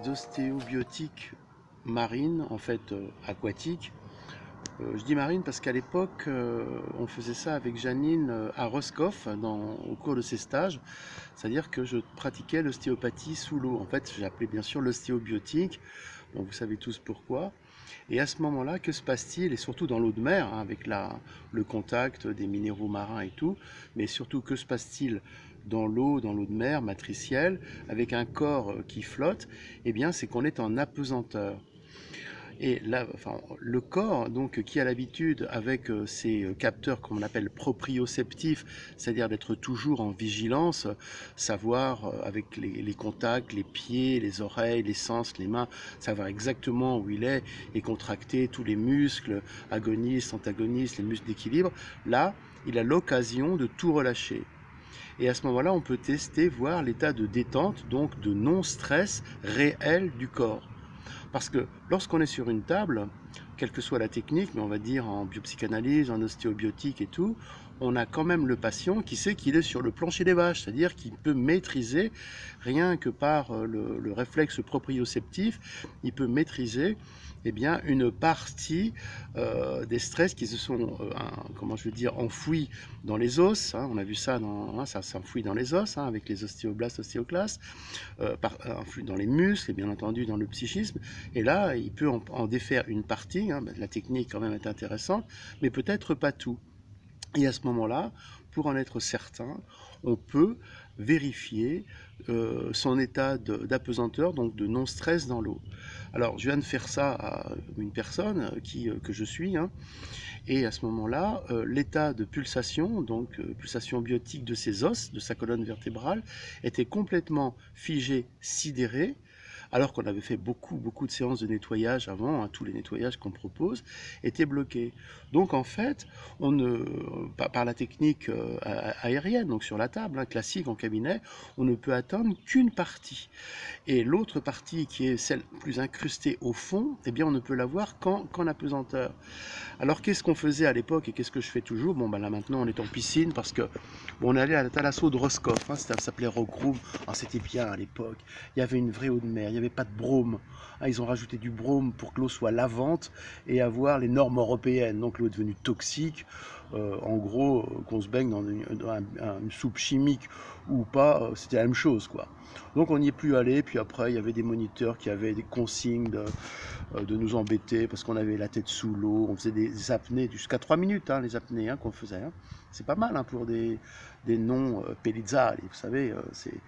d'ostéobiotique marine, en fait aquatique. Je dis marine parce qu'à l'époque, on faisait ça avec Janine à Roscoff au cours de ses stages. C'est-à-dire que je pratiquais l'ostéopathie sous l'eau. En fait, j'ai appelé bien sûr l'ostéobiotique. Donc vous savez tous pourquoi. Et à ce moment-là, que se passe-t-il? Et surtout dans l'eau de mer, hein, avec le contact des minéraux marins et tout, mais surtout que se passe-t-il dans l'eau de mer matricielle, avec un corps qui flotte? Eh bien, c'est qu'on est en apesanteur. Et là, enfin, le corps, donc, qui a l'habitude, avec ces capteurs qu'on appelle proprioceptifs, c'est-à-dire d'être toujours en vigilance, savoir avec les contacts, les pieds, les oreilles, les sens, les mains, savoir exactement où il est et contracter tous les muscles, agonistes, antagonistes, les muscles d'équilibre, là, il a l'occasion de tout relâcher. Et à ce moment-là, on peut tester, voir l'état de détente, donc de non-stress réel du corps. Parce que lorsqu'on est sur une table, quelle que soit la technique, mais on va dire en biopsychanalyse, en ostéobiotique et tout, on a quand même le patient qui sait qu'il est sur le plancher des vaches, c'est-à-dire qu'il peut maîtriser, rien que par le réflexe proprioceptif, il peut maîtriser eh bien, une partie des stress qui se sont, comment je veux dire, enfouis dans les os. Hein, on a vu ça, ça s'enfouit dans les os, hein, avec les ostéoblastes, ostéoclastes, dans les muscles et bien entendu dans le psychisme. Et là, il peut en défaire une partie. Hein, la technique quand même est intéressante, mais peut-être pas tout. Et à ce moment-là, pour en être certain, on peut vérifier son état d'apesanteur, donc de non-stress dans l'eau. Alors, je viens de faire ça à une personne que je suis, hein, et à ce moment-là, l'état de pulsation, donc pulsation biotique de ses os, de sa colonne vertébrale, était complètement figé, sidéré, alors qu'on avait fait beaucoup de séances de nettoyage avant, hein, tous les nettoyages qu'on propose étaient bloqués. Donc en fait, par la technique aérienne, donc sur la table, hein, classique en cabinet, on ne peut atteindre qu'une partie. Et l'autre partie, qui est celle plus incrustée au fond, eh bien on ne peut la voir qu'en apesanteur. Alors qu'est-ce qu'on faisait à l'époque et qu'est-ce que je fais toujours? Bon, ben là maintenant on est en piscine parce que bon, on est allé à la Thalasso de Roscoff, hein, ça s'appelait Rockroom. Ah, c'était bien à l'époque. Il y avait une vraie eau de mer, il n'y avait pas de brome. Ah, ils ont rajouté du brome pour que l'eau soit lavante et avoir les normes européennes. Donc l'eau est devenue toxique. En gros, qu'on se baigne dans une soupe chimique ou pas, c'était la même chose, quoi. Donc on n'y est plus allé, puis après il y avait des moniteurs qui avaient des consignes de nous embêter parce qu'on avait la tête sous l'eau, on faisait des apnées jusqu'à 3 minutes, hein, les apnées, hein, qu'on faisait. Hein. C'est pas mal, hein, pour des noms pellizzali, vous savez, c'est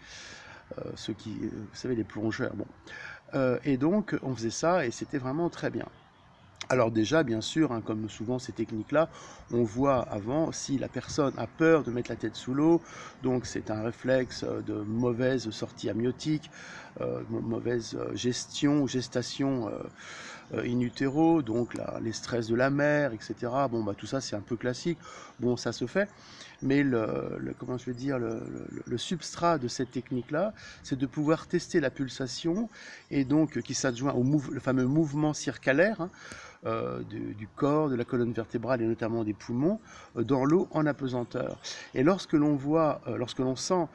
ceux qui, vous savez, les plongeurs. Bon. Et donc on faisait ça et c'était vraiment très bien. Alors déjà, bien sûr, hein, comme souvent ces techniques-là, on voit avant si la personne a peur de mettre la tête sous l'eau, donc c'est un réflexe de mauvaise sortie amniotique, mauvaise gestion ou gestation in utero, donc là, les stress de la mer, etc. Bon, bah, tout ça c'est un peu classique, bon ça se fait, mais comment je vais dire, le substrat de cette technique-là, c'est de pouvoir tester la pulsation et donc qui s'adjoint le fameux mouvement circulaire, hein, du corps, de la colonne vertébrale et notamment des poumons, dans l'eau en apesanteur. Et lorsque l'on sent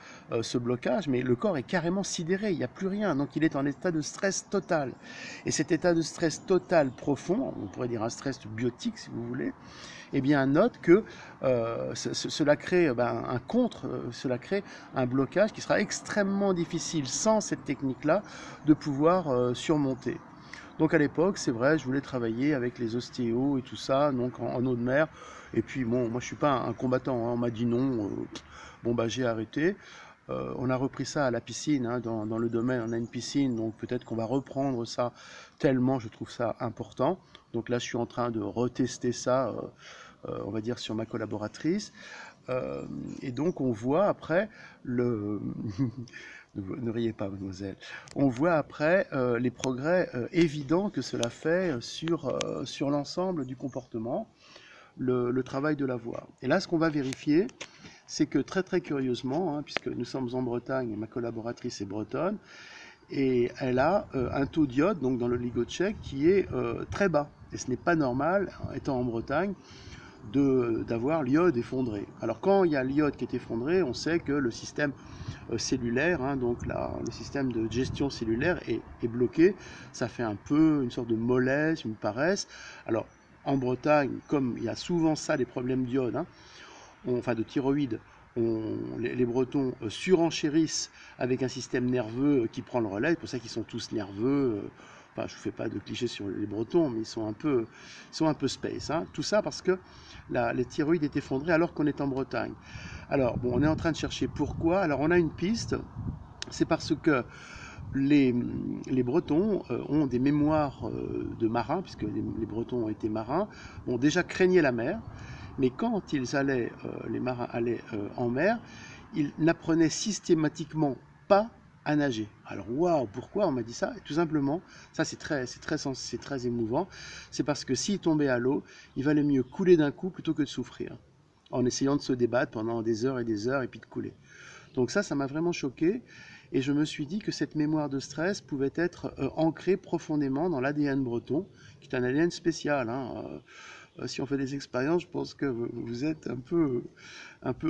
ce blocage, mais le corps est carrément sidéré, il n'y a plus rien, donc il est en état de stress total. Et cet état de stress total profond, on pourrait dire un stress biotique si vous voulez, eh bien note que cela crée cela crée un blocage qui sera extrêmement difficile sans cette technique-là de pouvoir surmonter. Donc à l'époque, c'est vrai, je voulais travailler avec les ostéos et tout ça, donc en eau de mer. Et puis bon, moi je suis pas un combattant, hein, on m'a dit non, bon bah j'ai arrêté. On a repris ça à la piscine, hein, dans le domaine, on a une piscine, donc peut-être qu'on va reprendre ça tellement je trouve ça important. Donc là je suis en train de retester ça, on va dire sur ma collaboratrice. Et donc on voit après ne riez pas, mademoiselle. On voit après les progrès évidents que cela fait sur l'ensemble du comportement, le travail de la voix. Et là, ce qu'on va vérifier, c'est que très curieusement, hein, puisque nous sommes en Bretagne et ma collaboratrice est bretonne, et elle a un taux d'iode, donc dans l'oligotchèque, qui est très bas. Et ce n'est pas normal, étant en Bretagne, d'avoir l'iode effondré. Alors quand il y a l'iode qui est effondré, on sait que le système cellulaire, hein, donc le système de gestion cellulaire est bloqué. Ça fait un peu une sorte de mollesse, une paresse. Alors en Bretagne, comme il y a souvent ça, les problèmes d'iode, hein, enfin de thyroïde, les Bretons surenchérissent avec un système nerveux qui prend le relais. C'est pour ça qu'ils sont tous nerveux. Enfin, je ne fais pas de clichés sur les Bretons, mais ils sont un peu space. Hein. Tout ça parce que les thyroïdes est effondrée alors qu'on est en Bretagne. Alors, bon, on est en train de chercher pourquoi. Alors, on a une piste. C'est parce que les Bretons ont des mémoires de marins, puisque les Bretons ont été marins, ont déjà craigné la mer. Mais quand les marins allaient en mer, ils n'apprenaient systématiquement pas à nager. Alors waouh, pourquoi on m'a dit ça? Et tout simplement, ça c'est très émouvant. C'est parce que s'ils tombaient à l'eau, il valait mieux couler d'un coup plutôt que de souffrir, en essayant de se débattre pendant des heures et puis de couler. Donc ça m'a vraiment choqué. Et je me suis dit que cette mémoire de stress pouvait être ancrée profondément dans l'ADN breton, qui est un ADN spécial. Hein. Si on fait des expériences, je pense que vous êtes un peu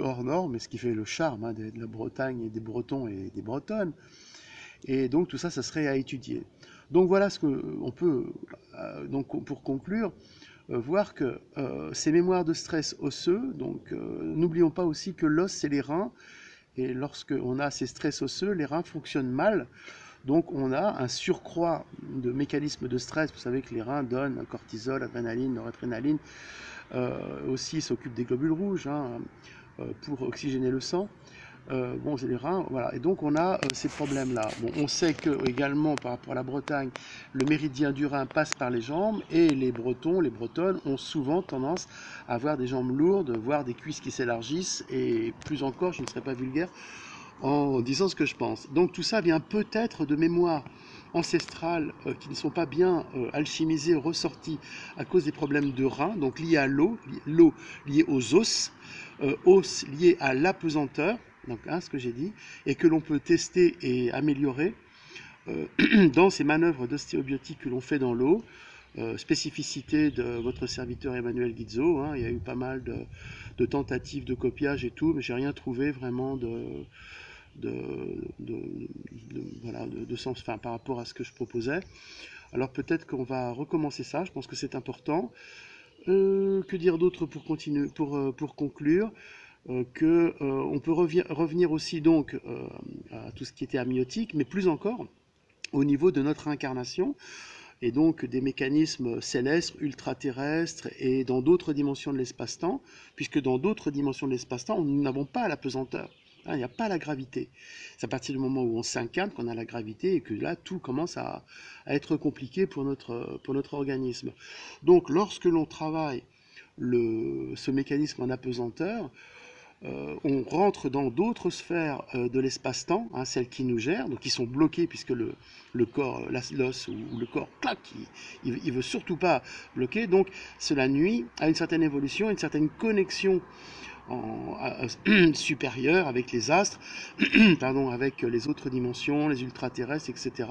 hors norme, mais ce qui fait le charme, hein, de la Bretagne et des Bretons et des Bretonnes. Et donc tout ça serait à étudier. Donc voilà ce qu'on peut, donc pour conclure, voir que ces mémoires de stress osseux, donc n'oublions pas aussi que l'os c'est les reins, et lorsqu'on a ces stress osseux, les reins fonctionnent mal. Donc on a un surcroît de mécanismes de stress. Vous savez que les reins donnent cortisol, adrénaline, noradrénaline. Aussi s'occupent des globules rouges, hein, pour oxygéner le sang. Bon, c'est les reins, voilà. Et donc on a ces problèmes-là. Bon, on sait que également par rapport à la Bretagne, le méridien du Rhin passe par les jambes et les Bretons, les Bretonnes ont souvent tendance à avoir des jambes lourdes, voire des cuisses qui s'élargissent et plus encore, je ne serai pas vulgaire en disant ce que je pense. Donc tout ça vient peut-être de mémoires ancestrales qui ne sont pas bien alchimisées, ressorties à cause des problèmes de reins, donc liés à l'eau liée aux os liés à l'apesanteur, donc hein, ce que j'ai dit, et que l'on peut tester et améliorer dans ces manœuvres d'ostéobiotique que l'on fait dans l'eau. Spécificité de votre serviteur Emmanuel Guizot, hein, il y a eu pas mal de tentatives de copiage et tout, mais j'ai rien trouvé vraiment voilà, de sens, enfin, par rapport à ce que je proposais. Alors peut-être qu'on va recommencer ça, je pense que c'est important. Que dire d'autre pour continuer, pour conclure on peut revenir aussi donc à tout ce qui était amniotique, mais plus encore au niveau de notre incarnation, et donc des mécanismes célestes, ultra-terrestres et dans d'autres dimensions de l'espace-temps, puisque dans d'autres dimensions de l'espace-temps, nous n'avons pas la pesanteur. Il n'y a pas la gravité. C'est à partir du moment où on s'incarne qu'on a la gravité et que là, tout commence à être compliqué pour notre organisme. Donc, lorsque l'on travaille ce mécanisme en apesanteur, on rentre dans d'autres sphères de l'espace-temps, hein, celles qui nous gèrent, donc qui sont bloquées puisque le corps, l'os ou le corps, clac, il veut surtout pas bloquer. Donc, cela nuit à une certaine évolution, une certaine connexion supérieure avec les astres, pardon, avec les autres dimensions, les ultraterrestres, etc.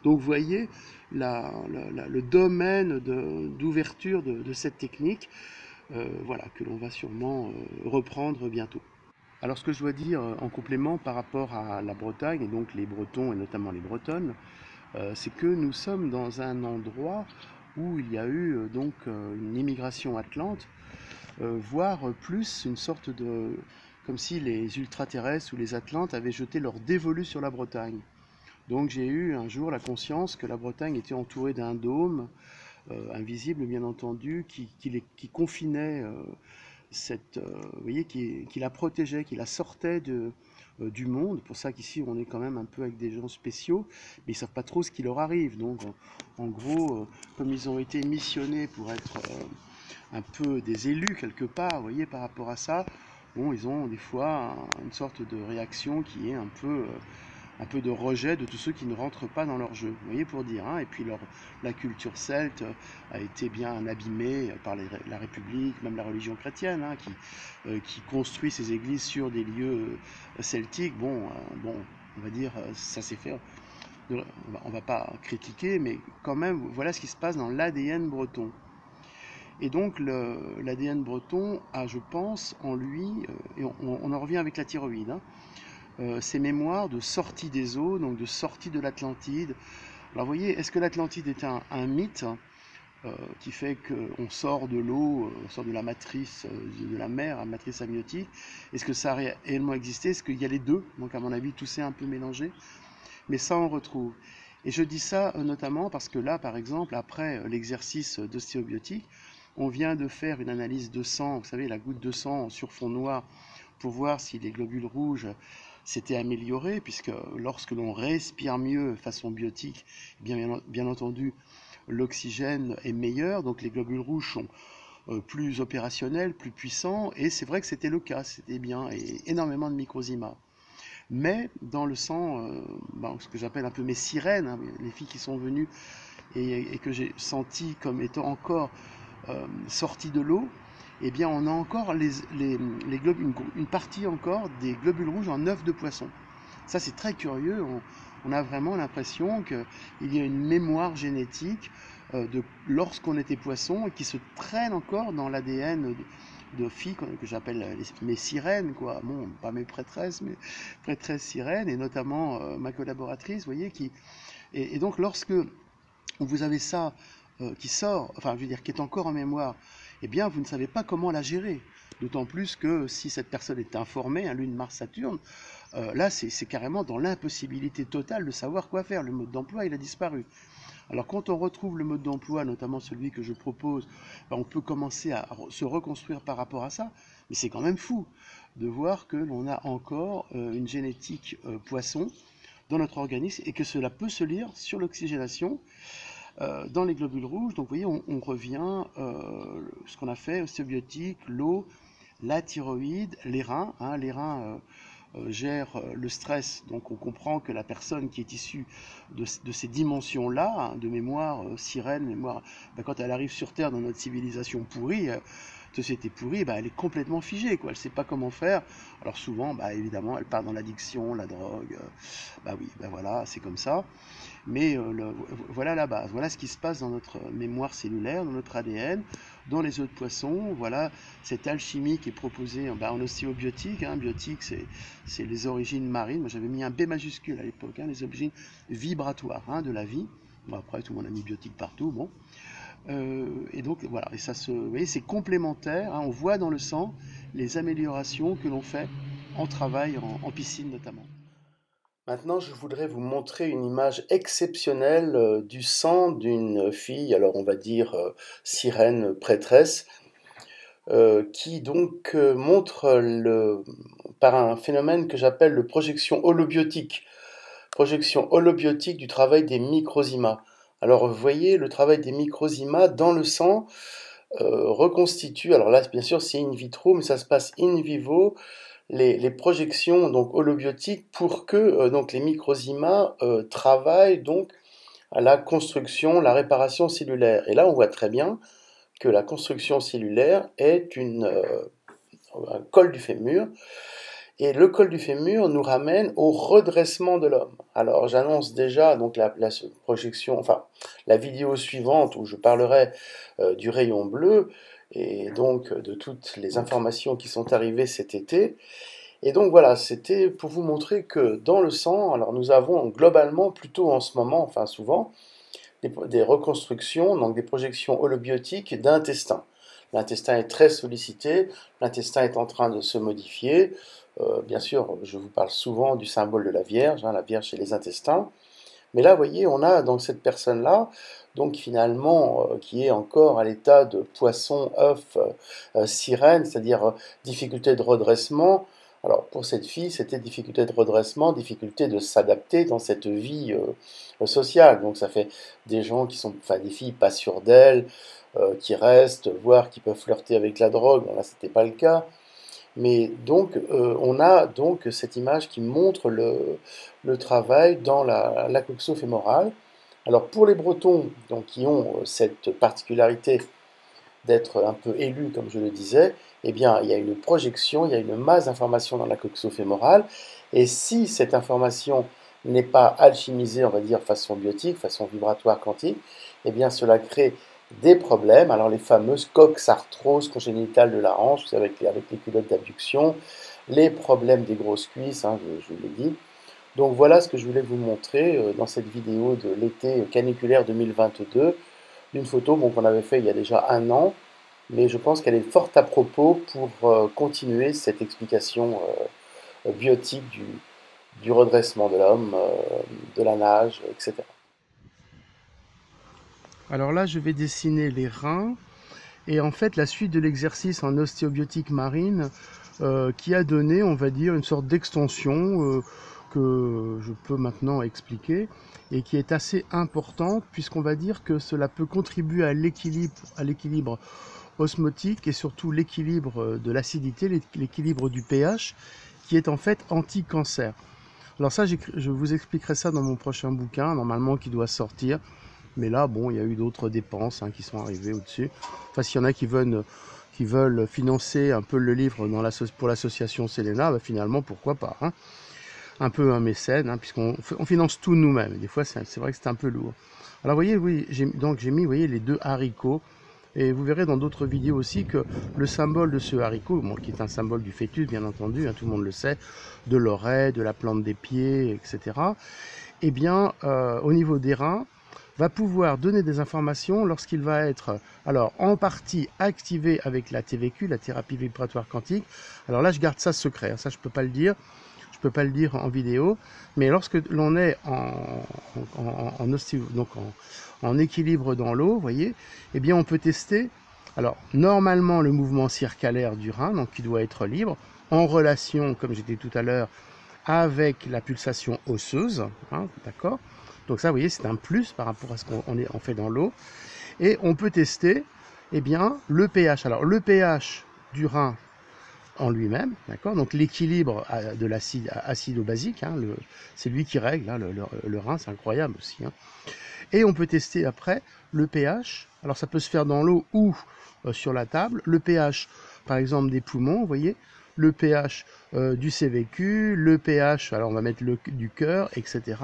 Donc vous voyez le domaine d'ouverture de cette technique, voilà, que l'on va sûrement reprendre bientôt. Alors ce que je dois dire en complément par rapport à la Bretagne, et donc les Bretons et notamment les Bretonnes, c'est que nous sommes dans un endroit où il y a eu donc une immigration atlante, voire plus une sorte de... comme si les ultraterrestres ou les Atlantes avaient jeté leur dévolu sur la Bretagne. Donc j'ai eu un jour la conscience que la Bretagne était entourée d'un dôme, invisible bien entendu, qui confinait vous voyez, qui la protégeait, qui la sortait du monde. Pour ça qu'ici on est quand même un peu avec des gens spéciaux, mais ils ne savent pas trop ce qui leur arrive. Donc en gros, comme ils ont été missionnés pour être un peu des élus quelque part, vous voyez, par rapport à ça, bon, ils ont des fois une sorte de réaction qui est un peu de rejet de tous ceux qui ne rentrent pas dans leur jeu, vous voyez, pour dire, hein. Et puis la culture celte a été bien abîmée par la République, même la religion chrétienne, hein, qui construit ses églises sur des lieux celtiques. Bon, on va dire, ça s'est fait, on va pas critiquer, mais quand même, voilà ce qui se passe dans l'ADN breton. Et donc l'ADN breton a, je pense, en lui, et on en revient avec la thyroïde, hein, ces mémoires de sortie des eaux, donc de sortie de l'Atlantide. Alors vous voyez, est-ce que l'Atlantide est un mythe qui fait qu'on sort de l'eau, on sort de la matrice de la mer, la matrice amniotique? Est-ce que ça a réellement existé? Est-ce qu'il y a les deux? Donc à mon avis, tout s'est un peu mélangé. Mais ça, on retrouve. Et je dis ça notamment parce que là, par exemple, après l'exercice d'ostéobiotique, on vient de faire une analyse de sang, vous savez, la goutte de sang sur fond noir, pour voir si les globules rouges s'étaient améliorés, puisque lorsque l'on respire mieux façon biotique, bien entendu, l'oxygène est meilleur, donc les globules rouges sont plus opérationnels, plus puissants, et c'est vrai que c'était le cas, c'était bien, et énormément de microzymas. Mais dans le sang, ce que j'appelle un peu mes sirènes, hein, les filles qui sont venues et que j'ai senti comme étant encore sorties de l'eau, eh bien on a encore une partie encore des globules rouges en œuf de poisson. Ça c'est très curieux, on a vraiment l'impression qu'il y a une mémoire génétique de lorsqu'on était poisson et qui se traîne encore dans l'ADN de filles que j'appelle mes sirènes, quoi. Bon, pas mes prêtresses, mais prêtresses sirènes, et notamment ma collaboratrice, vous voyez, et donc lorsque vous avez ça qui sort, enfin je veux dire qui est encore en mémoire, eh bien vous ne savez pas comment la gérer. D'autant plus que si cette personne est informée, Lune, Mars, Saturne, là c'est carrément dans l'impossibilité totale de savoir quoi faire. Le mode d'emploi il a disparu. Alors quand on retrouve le mode d'emploi, notamment celui que je propose, on peut commencer à se reconstruire par rapport à ça. Mais c'est quand même fou de voir que l'on a encore une génétique poisson dans notre organisme et que cela peut se lire sur l'oxygénation dans les globules rouges. Donc vous voyez, on revient ce qu'on a fait, ostéobiotique, l'eau, la thyroïde, les reins. Hein, les reins gèrent le stress. Donc on comprend que la personne qui est issue de ces dimensions-là, hein, de mémoire sirène, mémoire, quand elle arrive sur Terre dans notre civilisation pourrie, société pourrie, elle est complètement figée, quoi. Elle ne sait pas comment faire. Alors souvent, évidemment, elle part dans l'addiction, la drogue. Oui, voilà, c'est comme ça. Mais voilà la base, voilà ce qui se passe dans notre mémoire cellulaire, dans notre ADN, dans les œufs de poisson. Voilà cette alchimie qui est proposée en ostéobiotique. Hein. Biotique, c'est les origines marines. Moi, j'avais mis un B majuscule à l'époque, hein, les origines vibratoires hein, de la vie. Bon, après, tout le monde a mis biotique partout. Bon. Et donc, voilà, et ça vous voyez, c'est complémentaire. Hein. On voit dans le sang les améliorations que l'on fait en travail, en piscine notamment. Maintenant, je voudrais vous montrer une image exceptionnelle du sang d'une fille, alors on va dire sirène prêtresse, qui donc montre par un phénomène que j'appelle le projection holobiotique du travail des microzymas. Alors vous voyez, le travail des microzymas dans le sang reconstitue, alors là bien sûr c'est in vitro, mais ça se passe in vivo, les projections donc holobiotiques pour que donc les microzymas travaillent donc à la construction, la réparation cellulaire. Et là, on voit très bien que la construction cellulaire est un col du fémur. Et le col du fémur nous ramène au redressement de l'homme. Alors, j'annonce déjà donc la projection, enfin la vidéo suivante où je parlerai du rayon bleu et donc de toutes les informations qui sont arrivées cet été. Et donc voilà, c'était pour vous montrer que dans le sang, alors nous avons globalement, plutôt en ce moment, enfin souvent, des reconstructions, donc des projections holobiotiques d'intestin. L'intestin est très sollicité, l'intestin est en train de se modifier. Bien sûr, je vous parle souvent du symbole de la Vierge, hein, la Vierge et les intestins. Mais là, vous voyez, on a donc cette personne-là, donc finalement, qui est encore à l'état de poisson, œuf, sirène, c'est-à-dire difficulté de redressement. Alors pour cette fille, c'était difficulté de redressement, difficulté de s'adapter dans cette vie sociale. Donc ça fait des gens qui sont, enfin des filles pas sûres d'elles, qui restent, voire qui peuvent flirter avec la drogue. Bon, là, c'était pas le cas. Mais donc, on a donc cette image qui montre le travail dans la coxo-fémorale. Alors pour les Bretons, donc, qui ont cette particularité d'être un peu élus, comme je le disais, eh bien, il y a une projection, il y a une masse d'informations dans la coxo-fémorale, et si cette information n'est pas alchimisée, on va dire, façon biotique, façon vibratoire quantique, eh bien, cela crée des problèmes. Alors les fameuses coxarthroses congénitales de la hanche, avec les culottes d'abduction, les problèmes des grosses cuisses, hein, je vous l'ai dit. Donc voilà ce que je voulais vous montrer dans cette vidéo de l'été caniculaire 2022, une photo qu'on avait fait il y a déjà un an, mais je pense qu'elle est fort à propos pour continuer cette explication biotique du redressement de l'homme, de la nage, etc. Alors là, je vais dessiner les reins et en fait la suite de l'exercice en ostéobiotique marine qui a donné, on va dire, une sorte d'extension que je peux maintenant expliquer et qui est assez importante puisqu'on va dire que cela peut contribuer à l'équilibre osmotique et surtout l'équilibre de l'acidité, l'équilibre du pH qui est en fait anti-cancer. Alors ça, je vous expliquerai ça dans mon prochain bouquin, normalement qui doit sortir. Mais là, bon, il y a eu d'autres dépenses qui sont arrivées au-dessus. Enfin, s'il y en a qui veulent financer un peu le livre pour l'association Selena, bah, finalement, pourquoi pas, hein. Un peu un mécène, puisqu'on finance tout nous-mêmes. Des fois, c'est vrai que c'est un peu lourd. Alors, vous voyez, oui, j'ai mis, vous voyez, les deux haricots. Et vous verrez dans d'autres vidéos aussi que le symbole de ce haricot, bon, qui est un symbole du fœtus, bien entendu, tout le monde le sait, de l'oreille, de la plante des pieds, etc. Eh bien, au niveau des reins, va pouvoir donner des informations lorsqu'il va être, alors, en partie activé avec la TVQ, la thérapie vibratoire quantique. Alors là, je garde ça secret, ça je peux pas le dire. Je peux pas le dire en vidéo, mais lorsque l'on est en équilibre dans l'eau, vous voyez, eh bien on peut tester, alors normalement le mouvement circulaire du rein, donc qui doit être libre, en relation, comme j'ai dit tout à l'heure, avec la pulsation osseuse, d'accord. Donc ça, vous voyez, c'est un plus par rapport à ce qu'on fait dans l'eau. Et on peut tester, eh bien, le pH. Alors le pH du rein en lui-même, d'accord. Donc l'équilibre de l'acide acido-basique, c'est lui qui règle le rein, c'est incroyable aussi. Et on peut tester après le pH. Alors ça peut se faire dans l'eau ou sur la table. Le pH, par exemple, des poumons, vous voyez, le pH du CVQ, le pH, alors on va mettre du cœur, etc.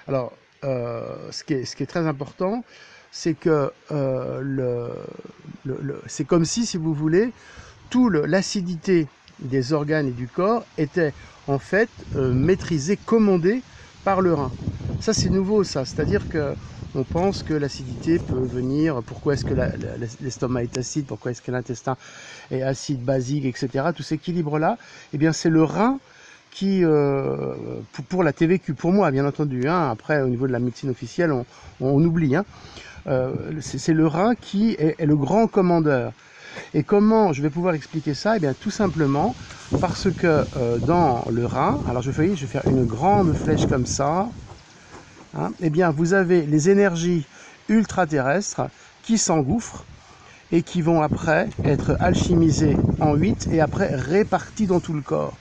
Alors, ce qui est très important, c'est que c'est comme si vous voulez, toute l'acidité des organes et du corps était en fait maîtrisée, commandée par le rein. Ça, c'est nouveau, ça. C'est-à-dire qu'on pense que l'acidité peut venir, pourquoi est-ce que l'estomac est acide, pourquoi est-ce que l'intestin est acide, basique, etc. Tout cet équilibre-là, eh bien, c'est le rein qui, pour la TVQ, pour moi, bien entendu, après, au niveau de la médecine officielle, on oublie, c'est le rein qui est le grand commandeur. Et comment je vais pouvoir expliquer ça? Eh bien, tout simplement parce que dans le rein, alors je vais faire une grande flèche comme ça, eh bien, vous avez les énergies ultra-terrestres qui s'engouffrent et qui vont après être alchimisées en 8 et après réparties dans tout le corps.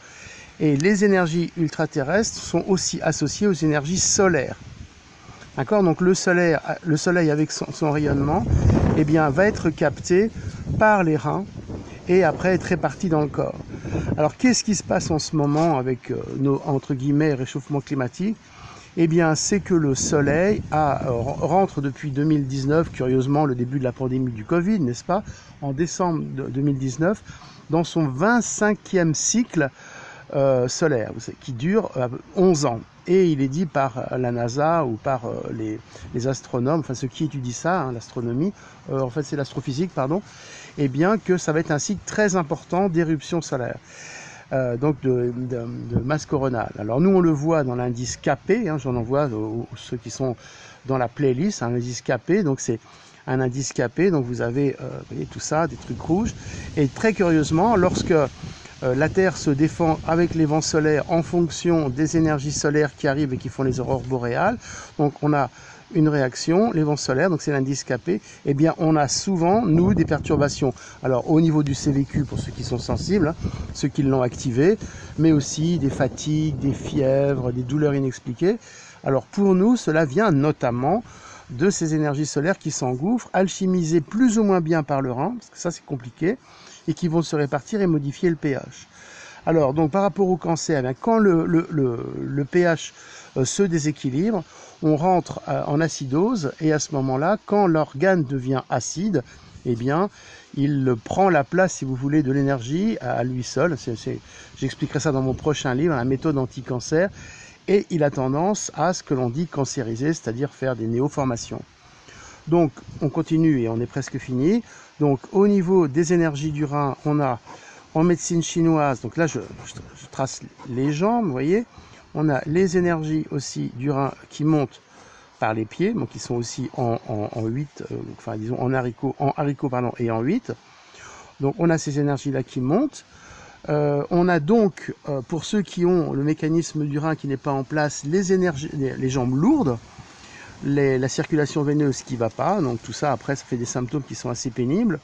Et les énergies ultra-terrestres sont aussi associées aux énergies solaires. D'accord? Donc le soleil avec son rayonnement, eh bien, va être capté par les reins et après être réparti dans le corps. Alors qu'est-ce qui se passe en ce moment avec nos, entre guillemets, réchauffement climatique? Eh bien, c'est que le soleil rentre depuis 2019, curieusement le début de la pandémie du Covid, n'est-ce pas? En décembre 2019, dans son 25e cycle solaire, qui dure 11 ans. Et il est dit par la NASA ou par les astronomes, enfin ceux qui étudient ça, l'astronomie, en fait c'est l'astrophysique, pardon, et bien que ça va être un cycle très important d'éruption solaire. Donc de masse coronale. Alors nous on le voit dans l'indice KP, j'en envoie ceux qui sont dans la playlist, un indice KP, donc c'est un indice KP, donc vous avez voyez, tout ça, des trucs rouges, et très curieusement, lorsque la Terre se défend avec les vents solaires en fonction des énergies solaires qui arrivent et qui font les aurores boréales. Donc on a une réaction, les vents solaires, donc c'est l'indice KP, eh bien on a souvent, nous, des perturbations. Alors au niveau du CVQ, pour ceux qui sont sensibles, ceux qui l'ont activé, mais aussi des fatigues, des fièvres, des douleurs inexpliquées. Alors pour nous, cela vient notamment de ces énergies solaires qui s'engouffrent, alchimisées plus ou moins bien par le rein, parce que ça c'est compliqué, et qui vont se répartir et modifier le pH. Alors, donc par rapport au cancer, quand le pH se déséquilibre, on rentre en acidose, et à ce moment-là, quand l'organe devient acide, eh bien, il prend la place, si vous voulez, de l'énergie à lui seul. J'expliquerai ça dans mon prochain livre, la méthode anti-cancer, et il a tendance à ce que l'on dit cancériser, c'est-à-dire faire des néoformations. Donc, on continue et on est presque fini. Donc, au niveau des énergies du rein, on a en médecine chinoise, donc là, je trace les jambes, vous voyez. On a les énergies aussi du rein qui montent par les pieds, donc qui sont aussi en 8, enfin disons en haricot pardon, et en 8. Donc on a ces énergies-là qui montent. On a donc, pour ceux qui ont le mécanisme du rein qui n'est pas en place, les jambes lourdes, la circulation veineuse qui ne va pas, donc tout ça après ça fait des symptômes qui sont assez pénibles.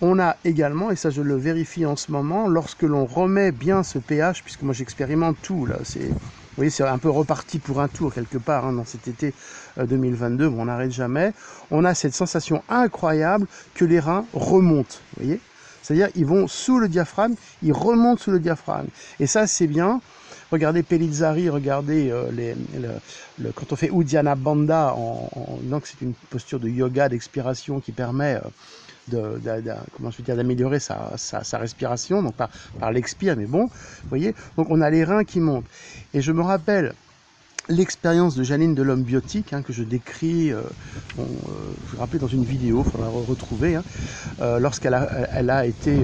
On a également, et ça je le vérifie en ce moment, lorsque l'on remet bien ce pH, puisque moi j'expérimente tout, là, vous voyez, c'est un peu reparti pour un tour quelque part dans cet été 2022, bon, on n'arrête jamais, on a cette sensation incroyable que les reins remontent, vous voyez, c'est-à-dire ils vont sous le diaphragme, ils remontent sous le diaphragme, et ça c'est bien. Regardez Pellizzari, regardez quand on fait Uddiyana Bandha, donc c'est une posture de yoga, d'expiration qui permet d'améliorer sa respiration, donc par l'expire, mais bon, vous voyez, donc on a les reins qui montent. Et je me rappelle l'expérience de Janine de l'homme biotique, que je décris, je vous rappelle dans une vidéo, il faudra retrouver, lorsqu'elle a été,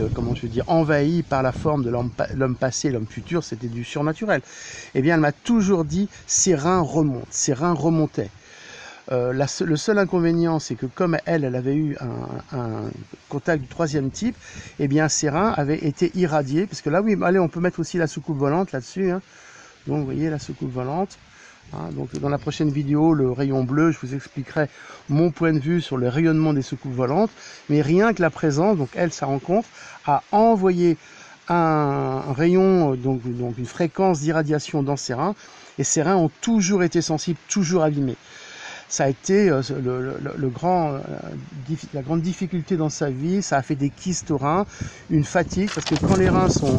envahie par la forme de l'homme passé, l'homme futur, c'était du surnaturel. Eh bien, elle m'a toujours dit, ses reins remontent, ses reins remontaient. Le seul inconvénient, c'est que comme elle avait eu un contact du 3e type, eh bien ses reins avaient été irradiés, parce que là, oui, allez, on peut mettre aussi la soucoupe volante là-dessus, donc vous voyez la soucoupe volante. Donc dans la prochaine vidéo, le rayon bleu, je vous expliquerai mon point de vue sur le rayonnement des soucoupes volantes, mais rien que la présence, donc elle, sa rencontre, a envoyé un rayon, donc une fréquence d'irradiation dans ses reins, et ses reins ont toujours été sensibles, toujours abîmés. Ça a été la grande difficulté dans sa vie, ça a fait des kystes aux reins, une fatigue, parce que quand les reins sont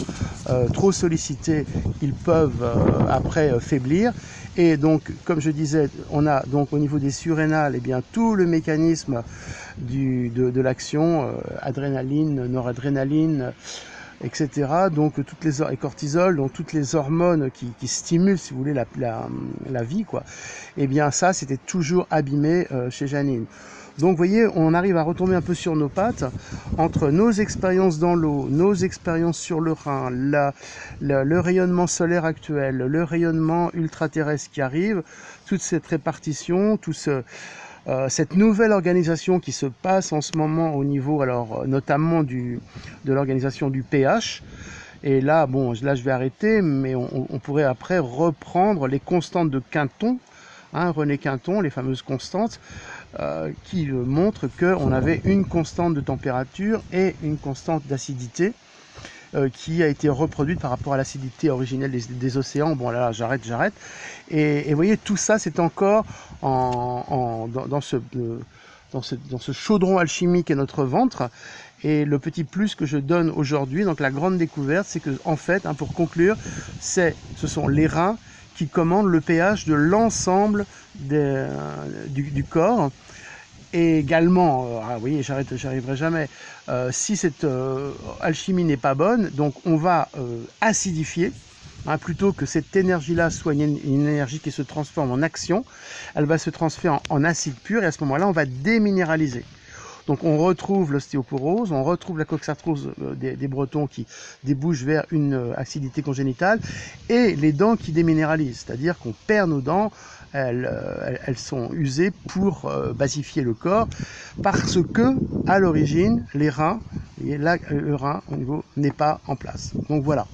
trop sollicités, ils peuvent après faiblir. Et donc, comme je disais, on a donc au niveau des surrénales, eh bien, tout le mécanisme de l'action, adrénaline, noradrénaline, etc. Donc et cortisol, donc toutes les hormones qui stimulent, si vous voulez, la vie, quoi. Et bien ça, c'était toujours abîmé chez Janine. Donc vous voyez, on arrive à retomber un peu sur nos pattes entre nos expériences dans l'eau, nos expériences sur le rein, le rayonnement solaire actuel, le rayonnement ultra-terrestre qui arrive, toute cette répartition, cette nouvelle organisation qui se passe en ce moment au niveau, alors notamment de l'organisation du pH. Et là, bon, là je vais arrêter, mais on pourrait après reprendre les constantes de Quinton, René Quinton, les fameuses constantes, qui montrent qu'on avait une constante de température et une constante d'acidité qui a été reproduite par rapport à l'acidité originelle des océans. Bon là, j'arrête. Et vous voyez, tout ça, c'est encore dans ce chaudron alchimique est notre ventre. Et le petit plus que je donne aujourd'hui, donc la grande découverte, c'est que en fait, pour conclure, ce sont les reins qui commandent le pH de l'ensemble du corps. Et également, oui, j'arriverai jamais, si cette alchimie n'est pas bonne, donc on va acidifier, plutôt que cette énergie-là soit une énergie qui se transforme en action, elle va se transformer en acide pur, et à ce moment-là, on va déminéraliser. Donc on retrouve l'ostéoporose, on retrouve la coxarthrose des Bretons qui débouche vers une acidité congénitale, et les dents qui déminéralisent, c'est-à-dire qu'on perd nos dents, elles sont usées pour basifier le corps, parce que à l'origine, les reins, le rein au niveau n'est pas en place. Donc voilà.